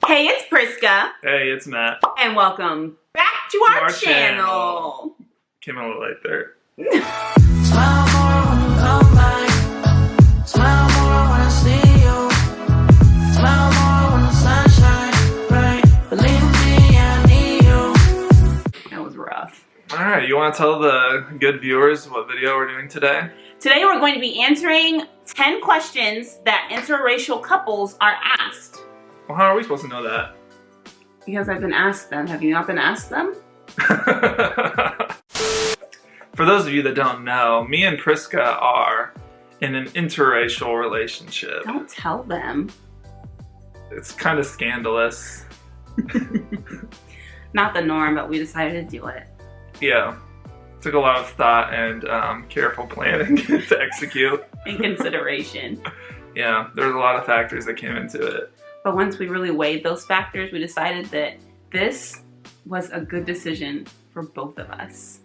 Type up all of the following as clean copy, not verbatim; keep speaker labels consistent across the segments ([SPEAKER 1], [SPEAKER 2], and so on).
[SPEAKER 1] Hey, it's Priska.
[SPEAKER 2] Hey, it's Matt.
[SPEAKER 1] And welcome back to our channel.
[SPEAKER 2] Came a little late there.
[SPEAKER 3] Smile more when you come back. Smile more when I see you. Smile more when the sun shines bright. Believe me, I need you.
[SPEAKER 1] That was rough.
[SPEAKER 2] Alright, you want to tell the good viewers what video we're doing today?
[SPEAKER 1] Today we're going to be answering 10 questions that interracial couples are asked.
[SPEAKER 2] Well, how are we supposed to know that?
[SPEAKER 1] Because I've been asked them. Have you not been asked them?
[SPEAKER 2] For those of you that don't know, me and Priska are in an interracial relationship.
[SPEAKER 1] Don't tell them.
[SPEAKER 2] It's kind of scandalous.
[SPEAKER 1] Not the norm, but we decided to do it.
[SPEAKER 2] Yeah. Took a lot of thought and careful planning to execute.
[SPEAKER 1] In consideration.
[SPEAKER 2] Yeah, there's a lot of factors that came into it.
[SPEAKER 1] But once we really weighed those factors, we decided that this was a good decision for both of us.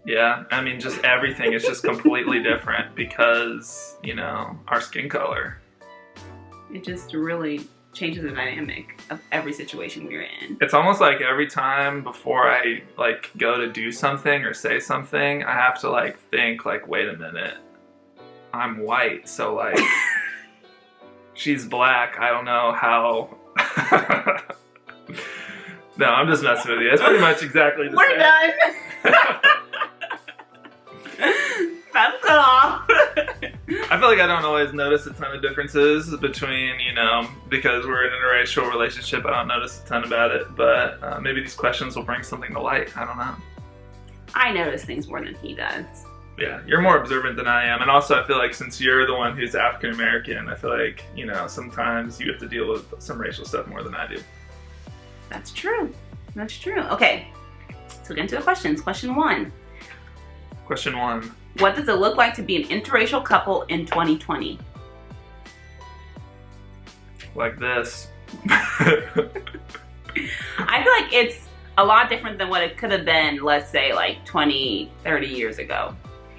[SPEAKER 2] Yeah, I mean, just everything is just completely different because, you know, our skin color.
[SPEAKER 1] It just really changes the dynamic of every situation we're in.
[SPEAKER 2] It's almost like every time before I, like, go to do something or say something, I have to, like, think, like, wait a minute. I'm white, so, like, she's black. I don't know how... No, I'm just messing with you. It's pretty much exactly the same.
[SPEAKER 1] We're done! That's cut off.
[SPEAKER 2] I feel like I don't always notice a ton of differences between, you know, because we're in an interracial relationship, I don't notice a ton about it, but maybe these questions will bring something to light. I don't know.
[SPEAKER 1] I notice things more than he does.
[SPEAKER 2] Yeah, you're more observant than I am, and also I feel like since you're the one who's African American, I feel like, you know, sometimes you have to deal with some racial stuff more than I do.
[SPEAKER 1] That's true. That's true. Okay, so get into the questions. Question 1.
[SPEAKER 2] Question 1.
[SPEAKER 1] What does it look like to be an interracial couple in 2020?
[SPEAKER 2] Like this.
[SPEAKER 1] I feel like it's a lot different than what it could have been, let's say, like 20, 30 years ago.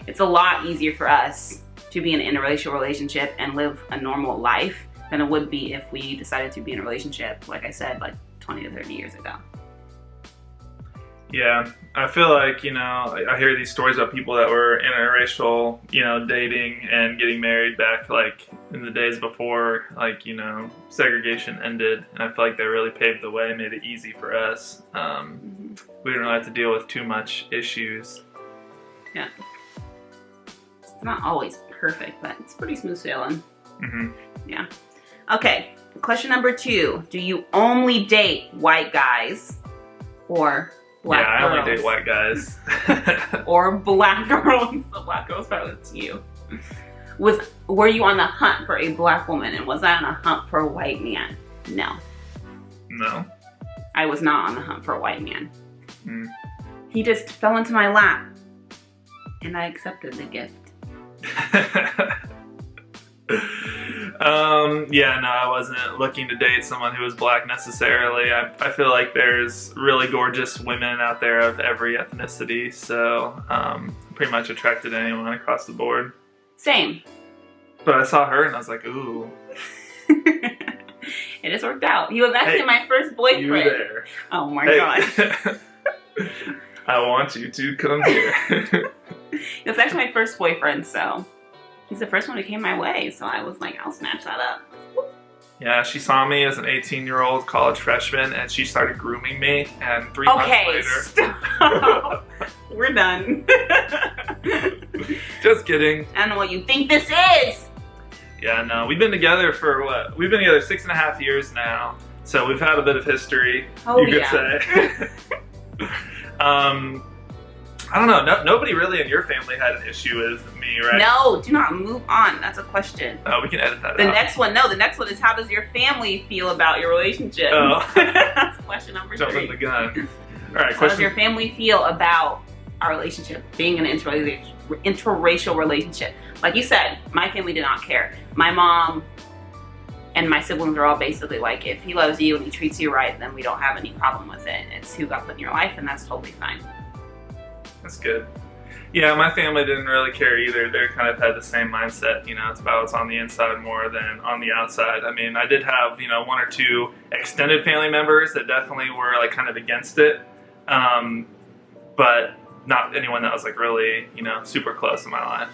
[SPEAKER 1] It's a lot easier for us to be in an interracial relationship and live a normal life than it would be if we decided to be in a relationship, like I said, like 20 to 30 years ago.
[SPEAKER 2] Yeah, I feel like, you know, I hear these stories about people that were interracial, you know, dating and getting married back, like, in the days before, like, you know, segregation ended. And I feel like they really paved the way, made it easy for us. We didn't really have to deal with too much issues.
[SPEAKER 1] Yeah. It's not always perfect, but it's pretty smooth sailing. Yeah. Okay, question number 2. Do you only date white guys or black girls?
[SPEAKER 2] Yeah, I only date white guys.
[SPEAKER 1] Or black girls. The black girls probably to you. Were you on the hunt for a black woman, and was I on a hunt for a white man? No.
[SPEAKER 2] No.
[SPEAKER 1] I was not on the hunt for a white man. He just fell into my lap, and I accepted the gift.
[SPEAKER 2] Yeah, no, I wasn't looking to date someone who was black necessarily. I feel like there's really gorgeous women out there of every ethnicity, so pretty much attracted to anyone across the board.
[SPEAKER 1] Same.
[SPEAKER 2] But I saw her and I was like, ooh.
[SPEAKER 1] It just worked out. He was actually my first boyfriend.
[SPEAKER 2] You there.
[SPEAKER 1] Oh my god.
[SPEAKER 2] I want you to come here.
[SPEAKER 1] It was actually my first boyfriend, so he's the first one who came my way, so I was like, I'll snatch that up.
[SPEAKER 2] Yeah, she saw me as an 18-year-old college freshman, and she started grooming me, and 3 months later...
[SPEAKER 1] Stop. We're done.
[SPEAKER 2] Just kidding.
[SPEAKER 1] I don't know what you think this is.
[SPEAKER 2] Yeah, no, we've been together for what? We've been together 6.5 years now, so we've had a bit of history, you could say. I don't know. Nobody really in your family had an issue with me, right?
[SPEAKER 1] No, do not move on. That's a question.
[SPEAKER 2] Oh, we can edit that out.
[SPEAKER 1] The next one is how does your family feel about your relationship?
[SPEAKER 2] Oh.
[SPEAKER 1] That's question number 3.
[SPEAKER 2] Jumping the gun. All right,
[SPEAKER 1] How does your family feel about our relationship, being an interracial relationship? Like you said, my family did not care. My mom and my siblings are all basically like, if he loves you and he treats you right, then we don't have any problem with it. It's who got put in your life, and that's totally fine.
[SPEAKER 2] That's good. Yeah, my family didn't really care either. They kind of had the same mindset. You know, it's about what's on the inside more than on the outside. I mean, I did have, you know, one or two extended family members that definitely were like kind of against it, but not anyone that was like really, you know, super close in my life.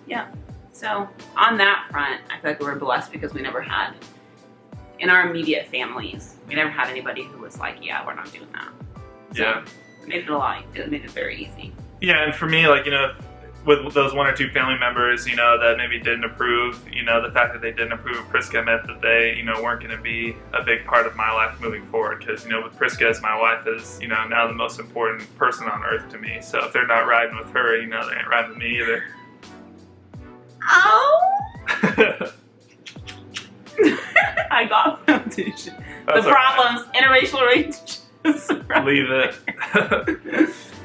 [SPEAKER 1] Yeah. So on that front, I feel like we were blessed because we never had, in our immediate families, we never had anybody who was like, yeah, we're not doing that. So
[SPEAKER 2] Yeah.
[SPEAKER 1] it made it very easy.
[SPEAKER 2] Yeah, and for me, like, you know, with those one or two family members, you know, that maybe didn't approve, you know, the fact that they didn't approve of Priska meant that they, you know, weren't going to be a big part of my life moving forward. Because, you know, with Priska as my wife is, you know, now the most important person on earth to me. So if they're not riding with her, you know, they ain't riding with me either.
[SPEAKER 1] Oh! I got foundation.
[SPEAKER 2] That's
[SPEAKER 1] The problems, interracial relationships.
[SPEAKER 2] Leave it.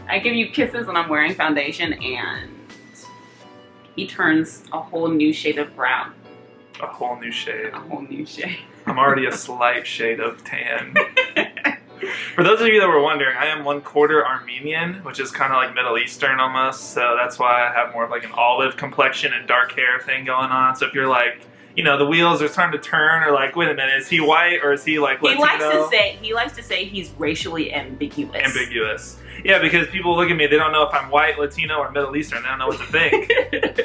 [SPEAKER 1] I give you kisses when I'm wearing foundation, and he turns a whole new shade of brown.
[SPEAKER 2] A whole new shade.
[SPEAKER 1] A whole new shade.
[SPEAKER 2] I'm already a slight shade of tan. For those of you that were wondering, I am 1/4 Armenian, which is kind of like Middle Eastern almost, so that's why I have more of like an olive complexion and dark hair thing going on. So if you're like, you know, the wheels are starting to turn, or like, wait a minute, is he white or is he like Latino?
[SPEAKER 1] He likes to say he's racially ambiguous.
[SPEAKER 2] Ambiguous. Yeah, because people look at me, they don't know if I'm white, Latino, or Middle Eastern. They don't know what to think.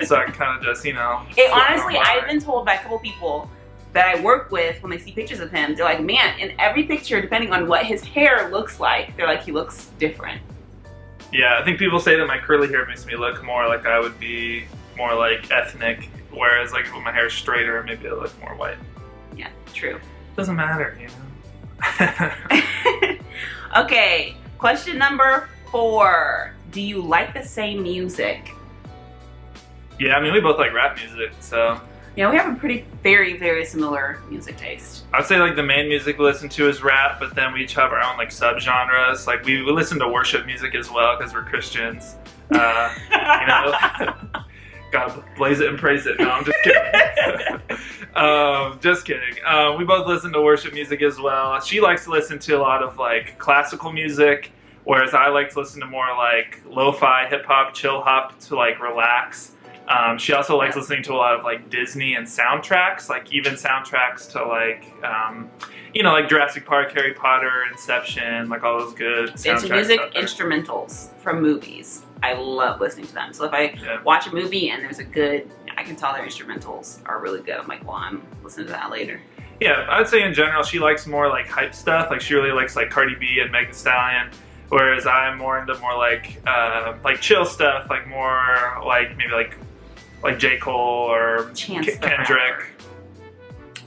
[SPEAKER 2] So I kind of just, you know.
[SPEAKER 1] Honestly, I've been told by a couple people that I work with, when they see pictures of him, they're like, man, in every picture, depending on what his hair looks like, they're like, he looks different.
[SPEAKER 2] Yeah, I think people say that my curly hair makes me look more like I would be more like ethnic, whereas like if my hair is straighter, maybe I look more white.
[SPEAKER 1] Yeah, true.
[SPEAKER 2] Doesn't matter, you know.
[SPEAKER 1] Okay, question number 4. Do you like the same music?
[SPEAKER 2] Yeah, I mean, we both like rap music, so.
[SPEAKER 1] Yeah, we have a very, very similar music taste.
[SPEAKER 2] I'd say like the main music we listen to is rap, but then we each have our own like subgenres. Like we listen to worship music as well because we're Christians. You know, God blaze it and praise it. No, I'm just kidding. Just kidding. We both listen to worship music as well. She likes to listen to a lot of like classical music, whereas I like to listen to more like lo-fi, hip-hop, chill hop to like relax. She also likes listening to a lot of like Disney and soundtracks, like even soundtracks to like, you know, like Jurassic Park, Harry Potter, Inception, like all those good soundtracks.
[SPEAKER 1] It's music instrumentals from movies. I love listening to them. So if I watch a movie and there's a good, I can tell their instrumentals are really good. I'm like, well, I'm listening to that later.
[SPEAKER 2] Yeah, I'd say in general she likes more like hype stuff. Like she really likes like Cardi B and Meg Thee Stallion. Whereas I'm more into more like chill stuff, like more like maybe like J. Cole or Kendrick.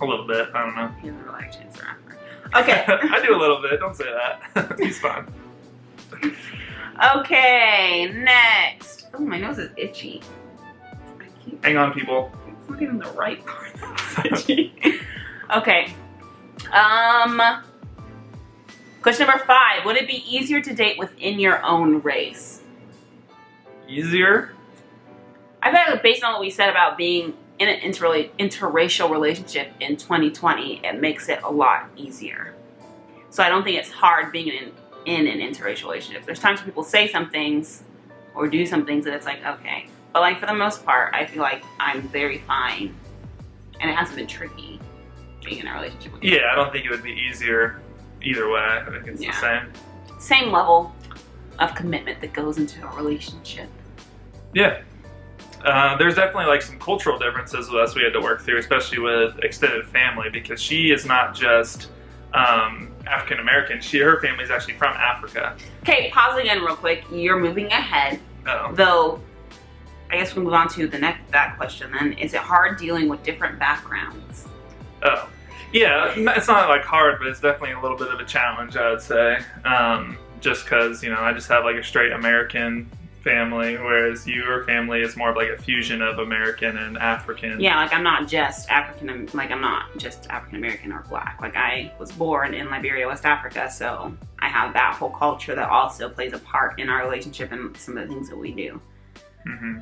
[SPEAKER 2] A little bit, I don't know.
[SPEAKER 1] He's a really Chance the Rapper. Okay.
[SPEAKER 2] I do a little bit, don't say that. He's fine.
[SPEAKER 1] Okay, next. Oh, my nose is itchy.
[SPEAKER 2] Hang on, people.
[SPEAKER 1] It's not even the right part that's itchy. Okay. Question number 5. Would it be easier to date within your own race?
[SPEAKER 2] Easier?
[SPEAKER 1] I feel like based on what we said about being in an interracial relationship in 2020, it makes it a lot easier. So I don't think it's hard being in an interracial relationship. There's times when people say some things or do some things and it's like, okay. But like for the most part, I feel like I'm very fine. And it hasn't been tricky being in a relationship with you.
[SPEAKER 2] Yeah, I don't think it would be easier either way. I think it's the same.
[SPEAKER 1] Same level of commitment that goes into a relationship.
[SPEAKER 2] Yeah. There's definitely like some cultural differences with us we had to work through, especially with extended family, because she is not just African American. Her family is actually from Africa.
[SPEAKER 1] Okay, pause again real quick. You're moving ahead.
[SPEAKER 2] Oh.
[SPEAKER 1] Though, I guess we'll move on to that question then. Is it hard dealing with different backgrounds?
[SPEAKER 2] Oh. Yeah, it's not like hard, but it's definitely a little bit of a challenge, I would say. Just because, you know, I just have like a straight American family, whereas your family is more of like a fusion of American and African.
[SPEAKER 1] Yeah, like I'm not just African American or Black. Like I was born in Liberia, West Africa, so I have that whole culture that also plays a part in our relationship and some of the things that we do.
[SPEAKER 2] Mm-hmm.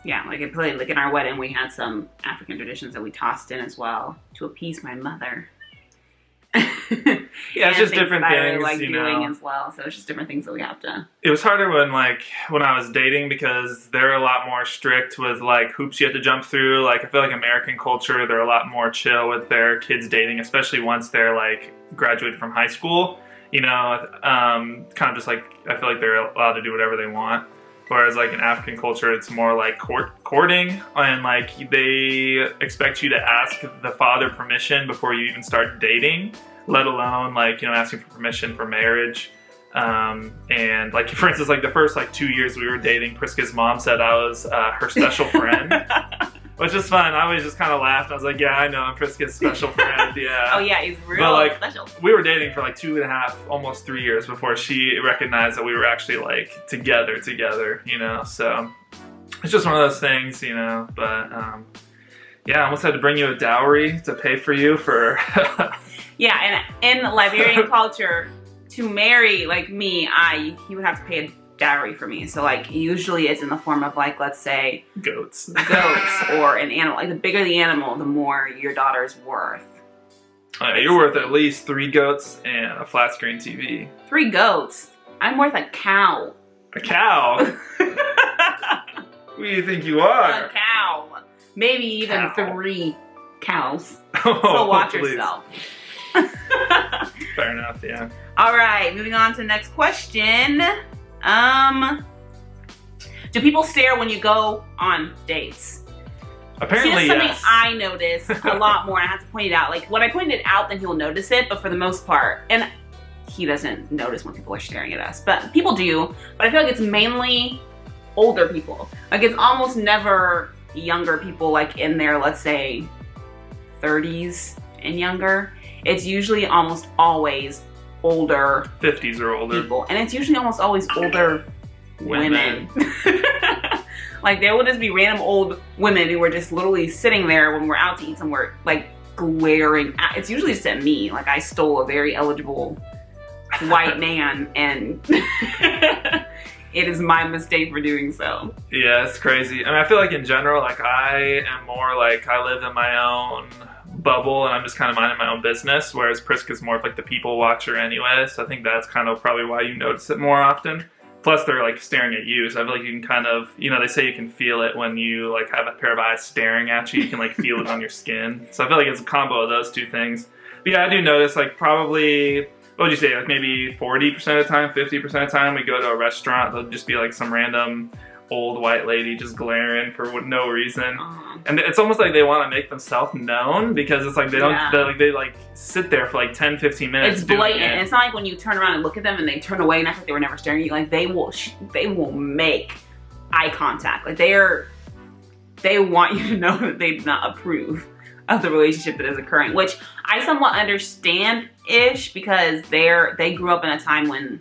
[SPEAKER 1] Yeah, like it played, like in our wedding, we had some African traditions that we tossed in as well to appease my mother.
[SPEAKER 2] Yeah, it's just
[SPEAKER 1] things
[SPEAKER 2] different
[SPEAKER 1] that I really
[SPEAKER 2] things,
[SPEAKER 1] like
[SPEAKER 2] you
[SPEAKER 1] doing
[SPEAKER 2] know.
[SPEAKER 1] as well. So it's just different things that we have to.
[SPEAKER 2] It was harder when I was dating because they're a lot more strict with like hoops you have to jump through. Like I feel like American culture, they're a lot more chill with their kids dating, especially once they're like graduated from high school. You know, kind of just like I feel like they're allowed to do whatever they want. Whereas like in African culture, it's more like courting, and like they expect you to ask the father permission before you even start dating, let alone like, you know, asking for permission for marriage. And like, for instance, like the first like 2 years we were dating, Priska's mom said I was her special friend, which is fun. I always just kind of laughed. I was like, yeah, I know, I'm Priska's special friend. Yeah.
[SPEAKER 1] Oh yeah, he's real
[SPEAKER 2] But, like,
[SPEAKER 1] special.
[SPEAKER 2] We were dating for like 2.5, almost 3 years before she recognized that we were actually like together, you know. So it's just one of those things, you know. But yeah, I almost had to bring you a dowry to pay for you for.
[SPEAKER 1] Yeah, and in Liberian culture, to marry like me, he would have to pay a dowry for me. So like usually it's in the form of like, let's say
[SPEAKER 2] Goats
[SPEAKER 1] or an animal. Like the bigger the animal, the more your daughter's worth.
[SPEAKER 2] You're worth at least 3 goats and a flat screen TV.
[SPEAKER 1] 3 goats. I'm worth a cow.
[SPEAKER 2] A cow? Who do you think you are?
[SPEAKER 1] A cow. Maybe even
[SPEAKER 2] Cow.
[SPEAKER 1] 3 cows.
[SPEAKER 2] Oh,
[SPEAKER 1] So watch
[SPEAKER 2] please.
[SPEAKER 1] yourself.
[SPEAKER 2] Fair enough, yeah.
[SPEAKER 1] All right, moving on to the next question. Do people stare when you go on dates?
[SPEAKER 2] Apparently,
[SPEAKER 1] See, that's something
[SPEAKER 2] yes.
[SPEAKER 1] I notice a lot more, and I have to point it out. Like, when I point it out, then he'll notice it, but for the most part, and he doesn't notice when people are staring at us, but people do, but I feel like it's mainly older people. Like, it's almost never younger people, like, in their, let's say, 30s and younger. It's usually almost always older
[SPEAKER 2] 50s or older.
[SPEAKER 1] people, and it's usually almost always older women. Like, there will just be random old women who were just literally sitting there when we're out to eat somewhere, like glaring at, it's usually just at me. Like, I stole a very eligible white man, and it is my mistake for doing so.
[SPEAKER 2] Yeah, it's crazy. I mean, I feel like in general, like I am more like I live in my own bubble and I'm just kind of minding my own business, whereas Priska's more of like the people watcher anyway. So I think that's kind of probably why you notice it more often. Plus they're like staring at you, so I feel like you can kind of, you know, they say you can feel it when you like have a pair of eyes staring at you. You can like feel it on your skin. So I feel like it's a combo of those 2 things. But yeah, I do notice like probably, what would you say, like maybe 40% of the time, 50% of the time we go to a restaurant, there'll just be like some random old white lady just glaring for no reason. And it's almost like they want to make themselves known, because it's like they don't, they like sit there for like 10, 15 minutes.
[SPEAKER 1] It's blatant. And it's not like when you turn around and look at them and they turn away and act like they were never staring at you. Like, they will make eye contact. Like, they want you to know that they do not approve of the relationship that is occurring, which I somewhat understand-ish, because they grew up in a time when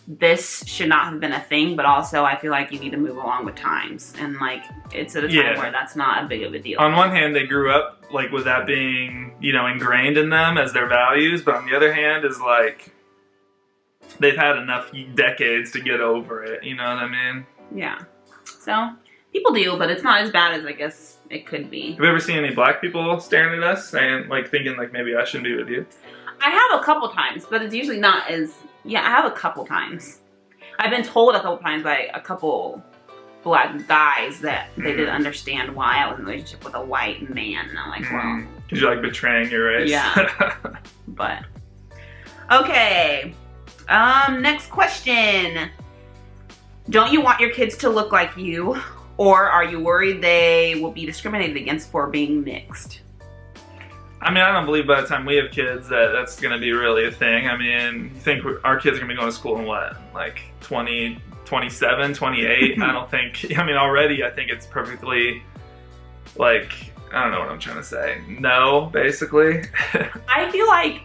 [SPEAKER 1] this should not have been a thing, but also I feel like you need to move along with times, and like it's at a time where that's not a big of a deal.
[SPEAKER 2] On one hand, they grew up like with that being, you know, ingrained in them as their values, but on the other hand is like they've had enough decades to get over it, you know what I mean?
[SPEAKER 1] Yeah. So people do, but it's not as bad as I guess it could be.
[SPEAKER 2] Have you ever seen any black people staring at us and like thinking like maybe I shouldn't be with you?
[SPEAKER 1] I have a couple times, but it's usually not as, I have a couple times. I've been told a couple times by a couple black guys that they didn't understand why I was in a relationship with a white man, and I'm like, well.
[SPEAKER 2] Because you're like betraying your race.
[SPEAKER 1] Yeah. But, okay. Next question. Don't you want your kids to look like you, or are you worried they will be discriminated against for being mixed?
[SPEAKER 2] I mean, I don't believe by the time we have kids that that's going to be really a thing. I mean, you think our kids are going to be going to school in what, like 20, 27, 28? I don't think, I mean, already I think it's perfectly, like, I don't know what I'm trying to say. No, basically.
[SPEAKER 1] I feel like,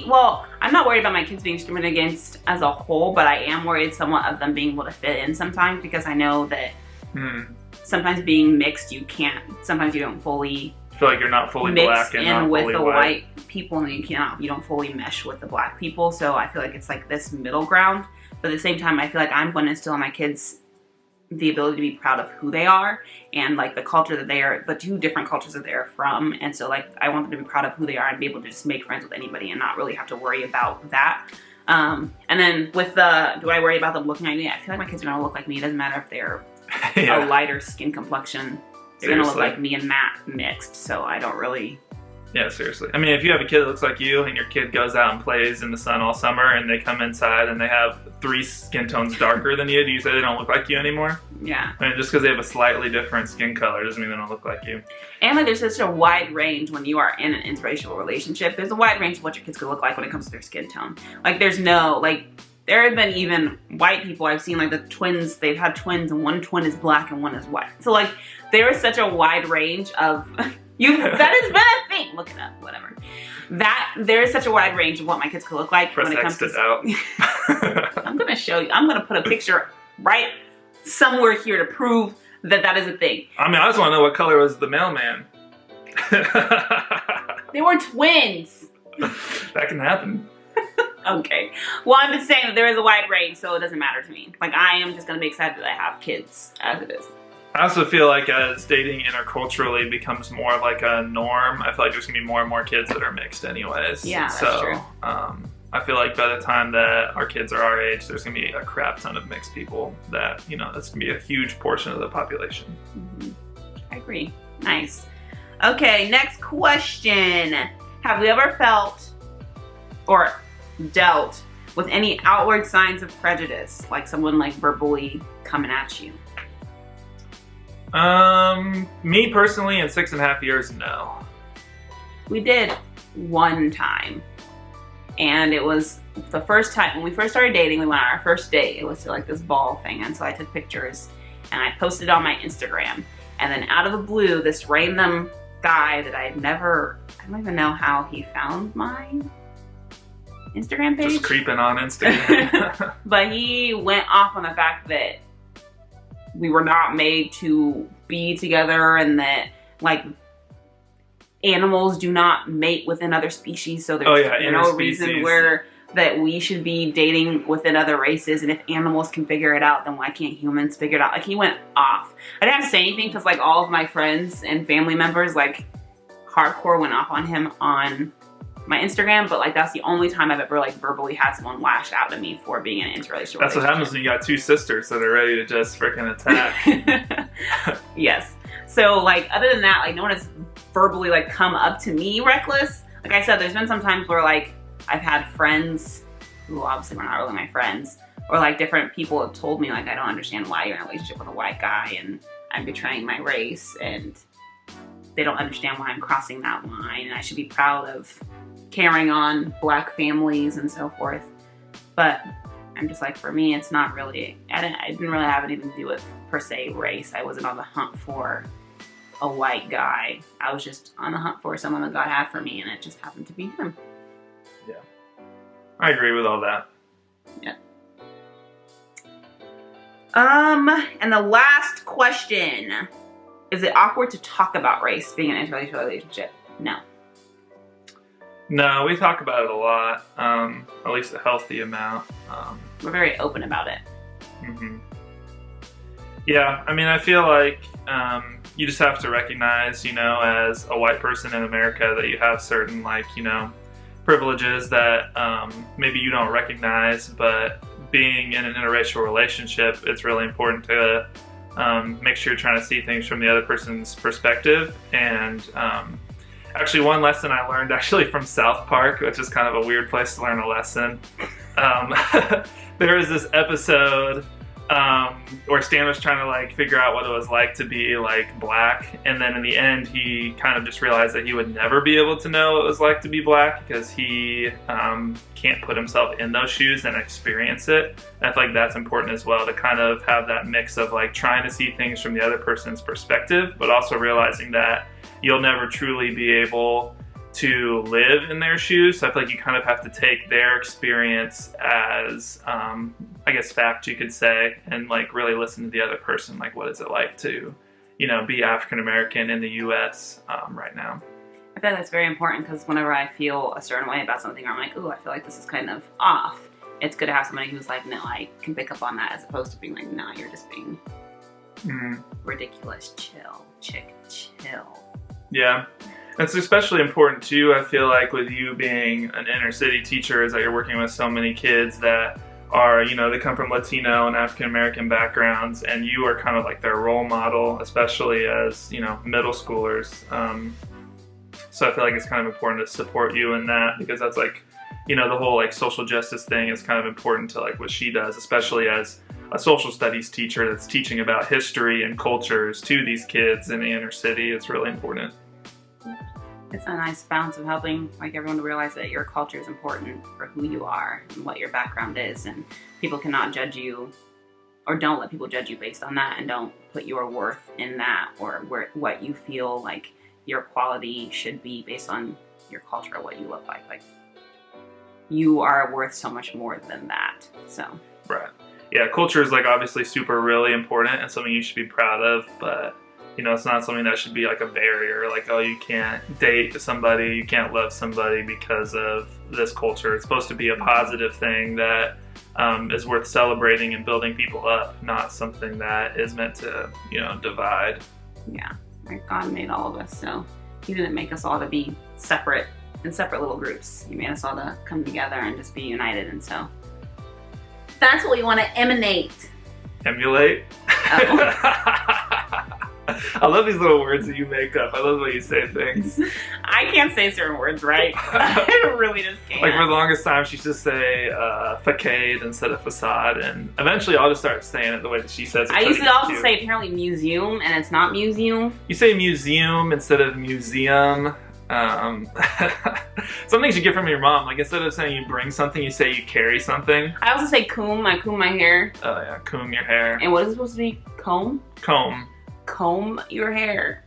[SPEAKER 1] well, I'm not worried about my kids being discriminated against as a whole, but I am worried somewhat of them being able to fit in sometimes, because I know that sometimes being mixed, sometimes you don't fully
[SPEAKER 2] feel like you're not fully black and not
[SPEAKER 1] with
[SPEAKER 2] fully
[SPEAKER 1] the
[SPEAKER 2] white
[SPEAKER 1] people, and you don't fully mesh with the black people. So I feel like it's like this middle ground, but at the same time I feel like I'm going to instill in my kids the ability to be proud of who they are and like the culture that they are, the two different cultures that they're from. And so like I want them to be proud of who they are and be able to just make friends with anybody and not really have to worry about that. And then with the, do I worry about them looking like me? I feel like my kids are gonna look like me. It doesn't matter if they're a lighter skin complexion. They're gonna look like me and Matt mixed. So I don't really.
[SPEAKER 2] Yeah, seriously. I mean, if you have a kid that looks like you and your kid goes out and plays in the sun all summer and they come inside and they have 3 skin tones darker than you, do you say they don't look like you anymore?
[SPEAKER 1] Yeah.
[SPEAKER 2] I mean, just because they have a slightly different skin color doesn't mean they don't look like you.
[SPEAKER 1] And like there's such a wide range when you are in an interracial relationship. There's a wide range of what your kids could look like when it comes to their skin tone. Like there's no, like, there have been even white people I've seen, like the twins, they've had twins and one twin is black and one is white. So like there is such a wide range of... that has been a thing. Look it up, whatever. That there is such a wide range of what my kids could look like when it comes to.
[SPEAKER 2] Out.
[SPEAKER 1] I'm gonna show you. I'm gonna put a picture right somewhere here to prove that that is a thing.
[SPEAKER 2] I mean, I just want to know what color was the mailman.
[SPEAKER 1] They were twins.
[SPEAKER 2] That can happen.
[SPEAKER 1] Okay. Well, I'm just saying that there is a wide range, so it doesn't matter to me. Like I am just gonna be excited that I have kids as it is.
[SPEAKER 2] I also feel like as dating interculturally becomes more like a norm, I feel like there's gonna be more and more kids that are mixed anyways.
[SPEAKER 1] Yeah, that's true.
[SPEAKER 2] I feel like by the time that our kids are our age, there's gonna be a crap ton of mixed people that, you know, that's gonna be a huge portion of the population.
[SPEAKER 1] Mm-hmm. I agree. Nice. Okay, next question. Have we ever felt or dealt with any outward signs of prejudice, like someone like verbally coming at you?
[SPEAKER 2] Me personally, in 6.5 years, no.
[SPEAKER 1] We did one time, and it was the first time when we first started dating. We went on our first date. It was to like this ball thing, and so I took pictures and I posted on my Instagram. And then out of the blue, this random guy that I don't even know how he found my Instagram page.
[SPEAKER 2] Just creeping on Instagram.
[SPEAKER 1] But he went off on the fact that we were not made to be together and that like animals do not mate within other species, so there's no reason where that we should be dating within other races, and if animals can figure it out, then why can't humans figure it out? Like he went off. I didn't have to say anything because like all of my friends and family members like hardcore went off on him on my Instagram, but like that's the only time I've ever like verbally had someone lash out at me for being in an interracial relationship.
[SPEAKER 2] That's what happens when you got 2 sisters that are ready to just freaking attack.
[SPEAKER 1] Yes. So like other than that, like no one has verbally like come up to me reckless. Like I said, there's been some times where like I've had friends who obviously were not really my friends, or like different people have told me like I don't understand why you're in a relationship with a white guy and I'm betraying my race, and they don't understand why I'm crossing that line and I should be proud of carrying on black families and so forth. But I'm just like, for me, it's not really, I didn't really have anything to do with per se race. I wasn't on the hunt for a white guy. I was just on the hunt for someone that God had for me, and it just happened to be him.
[SPEAKER 2] Yeah. I agree with all that.
[SPEAKER 1] Yeah. And the last question, is it awkward to talk about race being in an interracial relationship? No.
[SPEAKER 2] No, we talk about it a lot, at least a healthy amount.
[SPEAKER 1] We're very open about it.
[SPEAKER 2] Mm-hmm. Yeah, I mean, I feel like you just have to recognize, you know, as a white person in America that you have certain, like, you know, privileges that maybe you don't recognize, but being in an interracial relationship, it's really important to make sure you're trying to see things from the other person's perspective. And actually, one lesson I learned actually from South Park, which is kind of a weird place to learn a lesson. There was this episode where Stan was trying to like figure out what it was like to be like black, and then in the end he kind of just realized that he would never be able to know what it was like to be black because he can't put himself in those shoes and experience it. And I feel like that's important as well, to kind of have that mix of like trying to see things from the other person's perspective, but also realizing that you'll never truly be able to live in their shoes. So I feel like you kind of have to take their experience as, I guess, fact, you could say, and like really listen to the other person. Like, what is it like to, you know, be African American in the U.S. Right now?
[SPEAKER 1] I feel like that's very important because whenever I feel a certain way about something, or I'm like, ooh, I feel like this is kind of off, it's good to have somebody who's like, no, I can pick up on that, as opposed to being like, no, you're just being Ridiculous. Chill. Chick, chill.
[SPEAKER 2] Yeah. It's especially important too, I feel like, with you being an inner city teacher, is that you're working with so many kids that are, they come from Latino and African American backgrounds, and you are kind of like their role model, especially as, middle schoolers. So I feel like it's kind of important to support you in that, because that's like, the whole like social justice thing is kind of important to like what she does, especially as a social studies teacher that's teaching about history and cultures to these kids in the inner city. It's really important.
[SPEAKER 1] It's a nice balance of helping like everyone to realize that your culture is important for who you are and what your background is, and people cannot judge you, or don't let people judge you based on that, and don't put your worth in that, or what you feel like your quality should be based on your culture or what you look like. Like, you are worth so much more than that. So
[SPEAKER 2] right. Yeah, culture is like obviously super really important and something you should be proud of, but it's not something that should be like a barrier, like, oh, you can't date somebody, you can't love somebody because of this culture. It's supposed to be a positive thing that is worth celebrating and building people up, not something that is meant to, divide.
[SPEAKER 1] Yeah, like God made all of us, so He didn't make us all to be separate in separate little groups. He made us all to come together and just be united, and so that's what we want to emanate.
[SPEAKER 2] Emulate?
[SPEAKER 1] Oh.
[SPEAKER 2] I love these little words that you make up. I love the way you say things.
[SPEAKER 1] I can't say certain words right. I really just can't.
[SPEAKER 2] Like, for the longest time, she used to say facade instead of facade, and eventually I'll just start saying it the way that she says it.
[SPEAKER 1] I used to also say apparently museum, and it's not museum.
[SPEAKER 2] You say museum instead of museum. Some things you get from your mom, like instead of saying you bring something, you say you carry something.
[SPEAKER 1] I also say comb. I comb my hair.
[SPEAKER 2] Oh yeah, comb your hair.
[SPEAKER 1] And what is it supposed to be? Comb?
[SPEAKER 2] Comb.
[SPEAKER 1] Comb your hair.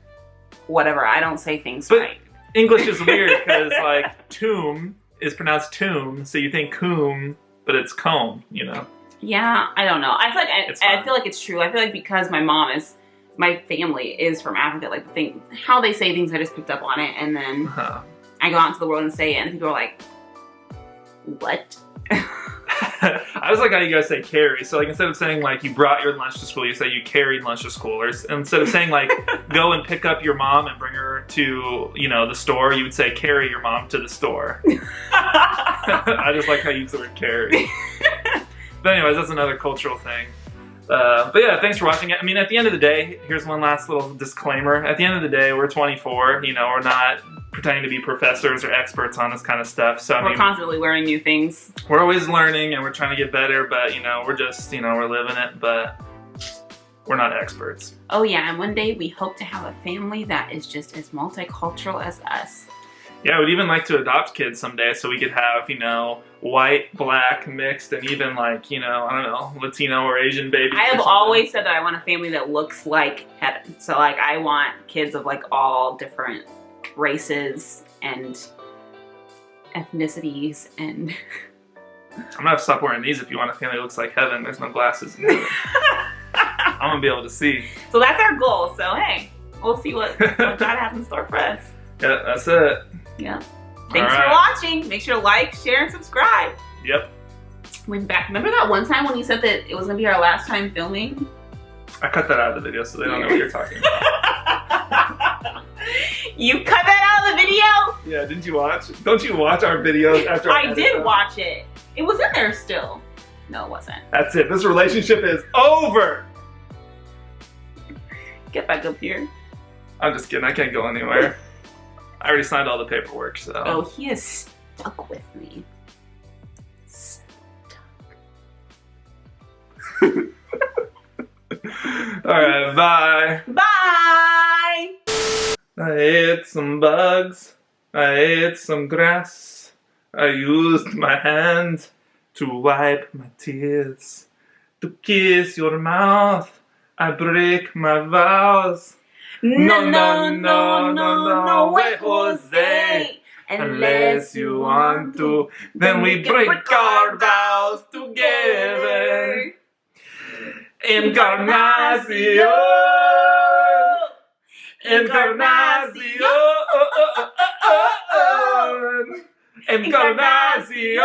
[SPEAKER 1] Whatever, I don't say things
[SPEAKER 2] but
[SPEAKER 1] right.
[SPEAKER 2] English is weird because like tomb is pronounced tomb, so you think comb, but it's comb,
[SPEAKER 1] Yeah, I don't know. I feel like it's true. I feel like because my family is from Africa, like how they say things, I just picked up on it, and then I go out into the world and say it, and people are like, what?
[SPEAKER 2] I was like how you guys say carry. So like instead of saying like you brought your lunch to school, you say you carried lunch to school. Or instead of saying like go and pick up your mom and bring her to the store, you would say carry your mom to the store. I just like how you use the word carry. But anyways, that's another cultural thing. But yeah, thanks for watching it. I mean, at the end of the day, here's one last little disclaimer. At the end of the day, we're 24. We're not pretending to be professors or experts on this kind of stuff. So
[SPEAKER 1] we're constantly learning new things.
[SPEAKER 2] We're always learning and we're trying to get better, but we're just, we're living it, but we're not experts.
[SPEAKER 1] Oh yeah, and one day we hope to have a family that is just as multicultural as us.
[SPEAKER 2] Yeah, I would even like to adopt kids someday so we could have, white, black, mixed, and even like, I don't know, Latino or Asian babies.
[SPEAKER 1] I have always said that I want a family that looks like heaven. So like I want kids of like all different races and ethnicities, and
[SPEAKER 2] I'm gonna have to stop wearing these if you want a family that looks like heaven. There's no glasses in it. I'm gonna be able to see.
[SPEAKER 1] So that's our goal. So hey, we'll see what God has in store for us.
[SPEAKER 2] Yeah, that's it.
[SPEAKER 1] Yeah. Thanks for watching. Make sure to like, share, and subscribe.
[SPEAKER 2] Yep.
[SPEAKER 1] We're back. Remember that one time when you said that it was gonna be our last time filming?
[SPEAKER 2] I cut that out of the video so they don't know what you're talking about.
[SPEAKER 1] You cut that out of the video?
[SPEAKER 2] Yeah, didn't you watch? Don't you watch our videos after
[SPEAKER 1] I did watch it. It was in there still. No, it wasn't.
[SPEAKER 2] That's it. This relationship is over.
[SPEAKER 1] Get back up here.
[SPEAKER 2] I'm just kidding. I can't go anywhere. I already signed all the paperwork, so.
[SPEAKER 1] Oh, he is stuck with me. Stuck.
[SPEAKER 2] Alright, bye.
[SPEAKER 1] Bye!
[SPEAKER 2] I ate some bugs. I ate some grass. I used my hand to wipe my tears. To kiss your mouth, I break my vows. No, wait, Jose. Unless you want to, then we break our vows together. Encarnación, Encarnación, Encarnación.